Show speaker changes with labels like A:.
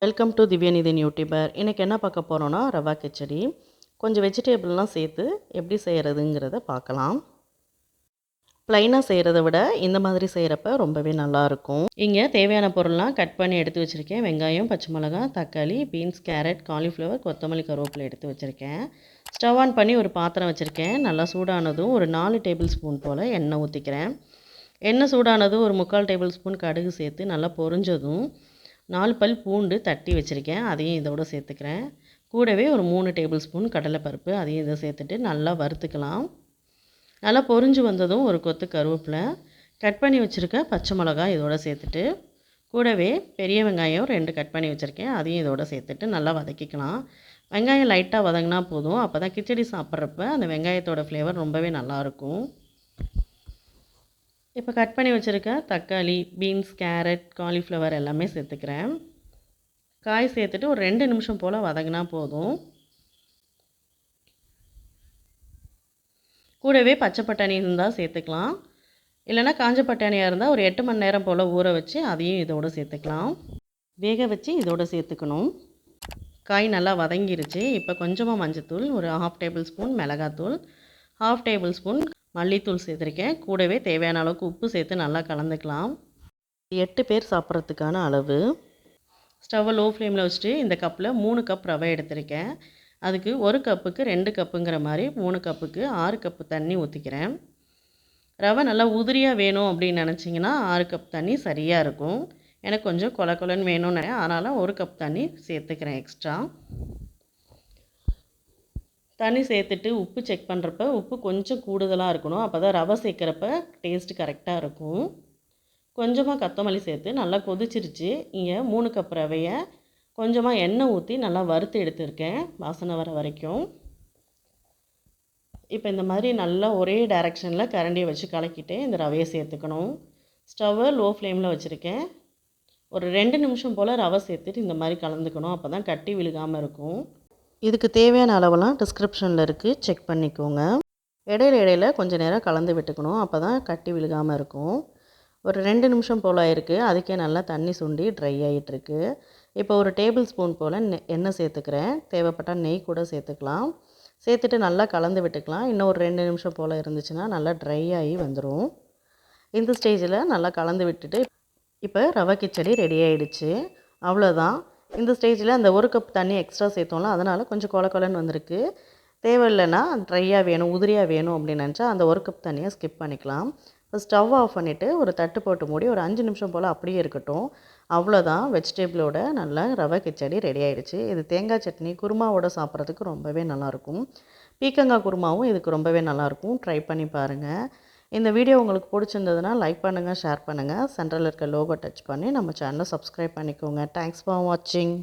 A: Welcome to திவ்யநிதின் YouTuber. இன்றைக்கி என்ன பார்க்க போகிறோன்னா ரவா கிச்சடி. கொஞ்சம் வெஜிடேபிள்லாம் சேர்த்து எப்படி செய்கிறதுங்கிறத பார்க்கலாம். ப்ளைனாக செய்கிறத விட இந்த மாதிரி செய்கிறப்ப ரொம்பவே நல்லாயிருக்கும். இங்கே தேவையான பொருள்லாம் கட் பண்ணி எடுத்து வச்சுருக்கேன். வெங்காயம், பச்சை மிளகாய், தக்காளி, பீன்ஸ், கேரட், காலிஃப்ளவர், கொத்தமல்லி, கருவேப்பிலை எடுத்து வச்சுருக்கேன். ஸ்டவ் ஆன் பண்ணி ஒரு பாத்திரம் வச்சுருக்கேன். நல்லா சூடானதும் ஒரு 4 டேபிள் ஸ்பூன் போல் எண்ணெய் ஊற்றிக்கிறேன். எண்ணெய் சூடானதும் ஒரு 3/4 டேபிள் ஸ்பூன் கடுகு சேர்த்து நல்லா பொரிஞ்சதும் 4 பல் பூண்டு தட்டி வச்சுருக்கேன், அதையும் இதோட சேர்த்துக்கிறேன். கூடவே ஒரு 3 டேபிள் ஸ்பூன் கடலைப்பருப்பு, அதையும் இதை சேர்த்துட்டு நல்லா வறுத்துக்கலாம். நல்லா பொரிஞ்சு வந்ததும் ஒரு கொத்து கருவேப்பிலை, கட் பண்ணி வச்சுருக்க பச்சை மிளகாய் இதோட சேர்த்துட்டு, கூடவே பெரிய வெங்காயம் 2 கட் பண்ணி வச்சுருக்கேன், அதையும் இதோட சேர்த்துட்டு நல்லா வதக்கிக்கலாம். வெங்காயம் லைட்டாக வதங்கினா போதும். அப்போ தான் கிச்சடி சாப்பிட்றப்ப அந்த வெங்காயத்தோட ஃப்ளேவர் ரொம்பவே நல்லாயிருக்கும். இப்போ கட் பண்ணி வச்சுருக்க தக்காளி, பீன்ஸ், கேரட், காலிஃப்ளவர் எல்லாமே சேர்த்துக்கிறேன். காய் சேர்த்துட்டு ஒரு 2 நிமிஷம் போல் வதங்கினா போதும். கூடவே பச்சை பட்டாணி இருந்தால் சேர்த்துக்கலாம். இல்லைனா காஞ்ச பட்டாணியாக இருந்தால் ஒரு 8 மணி நேரம் போல் ஊற வச்சு அதையும் இதோடு சேர்த்துக்கலாம். வேக வச்சு இதோடு சேர்த்துக்கணும். காய் நல்லா வதங்கிருச்சு. இப்போ கொஞ்சமாக மஞ்சத்தூள், ஒரு 1/2 டேபிள் ஸ்பூன் மிளகாத்தூள், 1/2 டேபிள் ஸ்பூன் மல்லித்தூள் சேர்த்துருக்கேன். கூடவே தேவையான அளவுக்கு உப்பு சேர்த்து நல்லா கலந்துக்கலாம். 8 பேர் சாப்பிட்றதுக்கான அளவு. ஸ்டவ்வை லோ ஃப்ளேமில் வச்சுட்டு இந்த கப்பில் 3 கப் ரவை எடுத்திருக்கேன். அதுக்கு 1 கப்புக்கு 2 கப்புங்கிற மாதிரி 3 கப்புக்கு 6 கப்பு தண்ணி ஊற்றிக்கிறேன். ரவை நல்லா உதிரியாக வேணும் அப்படின்னு நினச்சிங்கன்னா 6 கப் தண்ணி சரியாக இருக்கும். எனக்கு கொஞ்சம் கொல கொலன்னு வேணும்னு அதனால் 1 கப் தண்ணி சேர்த்துக்கிறேன் எக்ஸ்ட்ரா. தண்ணி சேர்த்துட்டு உப்பு செக் பண்ணுறப்ப உப்பு கொஞ்சம் கூடுதலாக இருக்கணும். அப்போ தான் ரவை சேர்க்குறப்ப டேஸ்ட்டு கரெக்டாக இருக்கும். கொஞ்சமாக கொத்தமல்லி சேர்த்து நல்லா கொதிச்சிருச்சு. இங்கே 3 கப் ரவையை கொஞ்சமாக எண்ணெய் ஊற்றி நல்லா வறுத்து எடுத்துருக்கேன், வாசனை வர வரைக்கும். இப்போ இந்த மாதிரி நல்லா ஒரே டைரெக்ஷனில் கரண்டியை வச்சு கலக்கிட்டு இந்த ரவையை சேர்த்துக்கணும். ஸ்டவ்வை லோ ஃப்ளேமில் வச்சுருக்கேன். ஒரு 2 நிமிஷம் போல் ரவை சேர்த்துட்டு இந்த மாதிரி கலந்துக்கணும். அப்போ தான் கட்டி விழுகாமல் இருக்கும். இதுக்கு தேவையான அளவெல்லாம் டிஸ்கிரிப்ஷனில் இருக்குது, செக் பண்ணிக்கோங்க. இடையில கொஞ்சம் நேரம் கலந்து விட்டுக்கணும். அப்போ தான் கட்டி விழுகாமல் இருக்கும். ஒரு 2 நிமிஷம் போல் ஆயிருக்கு. அதுக்கே நல்லா தண்ணி சுண்டி ட்ரை ஆகிட்டுருக்கு. இப்போ ஒரு டேபிள் ஸ்பூன் போல் எண்ணெய் சேர்த்துக்கிறேன். தேவைப்பட்டால் நெய் கூட சேர்த்துக்கலாம். சேர்த்துட்டு நல்லா கலந்து விட்டுக்கலாம். இன்னும் ஒரு 2 நிமிஷம் போல் இருந்துச்சுன்னா நல்லா ட்ரை ஆகி வந்துடும். இந்த ஸ்டேஜில் நல்லா கலந்து விட்டுட்டு இப்போ ரவை கிச்சடி ரெடி ஆகிடுச்சு. அவ்வளோதான். இந்த ஸ்டேஜில் அந்த 1 கப் தண்ணி எக்ஸ்ட்ரா சேர்த்தோம்ல, அதனால் கொஞ்சம் கொல கொலன்னு வந்திருக்கு. தேவையில்லைன்னா ட்ரையாக வேணும், உதிரியாக வேணும் அப்படின்னு நினச்சா அந்த 1 கப் தண்ணியை ஸ்கிப் பண்ணிக்கலாம். இப்போ ஸ்டவ் ஆஃப் பண்ணிவிட்டு ஒரு தட்டு போட்டு மூடி ஒரு 5 நிமிஷம் போல் அப்படியே இருக்கட்டும். அவ்வளோதான், வெஜிடபிளோட நல்லா ரவை கிச்சடி ரெடி ஆகிடுச்சு. இது தேங்காய் சட்னி குருமாவோட சாப்பிட்றதுக்கு ரொம்பவே நல்லாயிருக்கும். பீக்கங்காய் குருமாவும் இதுக்கு ரொம்பவே நல்லாயிருக்கும். ட்ரை பண்ணி பாருங்கள். இந்த வீடியோ உங்களுக்கு பிடிச்சிருந்ததுன்னா லைக் பண்ணுங்கள், ஷேர் பண்ணுங்கள். சென்டரில் இருக்க லோகோ டச் பண்ணி நம்ம சேனலை சப்ஸ்கிரைப் பண்ணிக்கோங்க. தேங்க்ஸ் ஃபார் வாட்சிங்.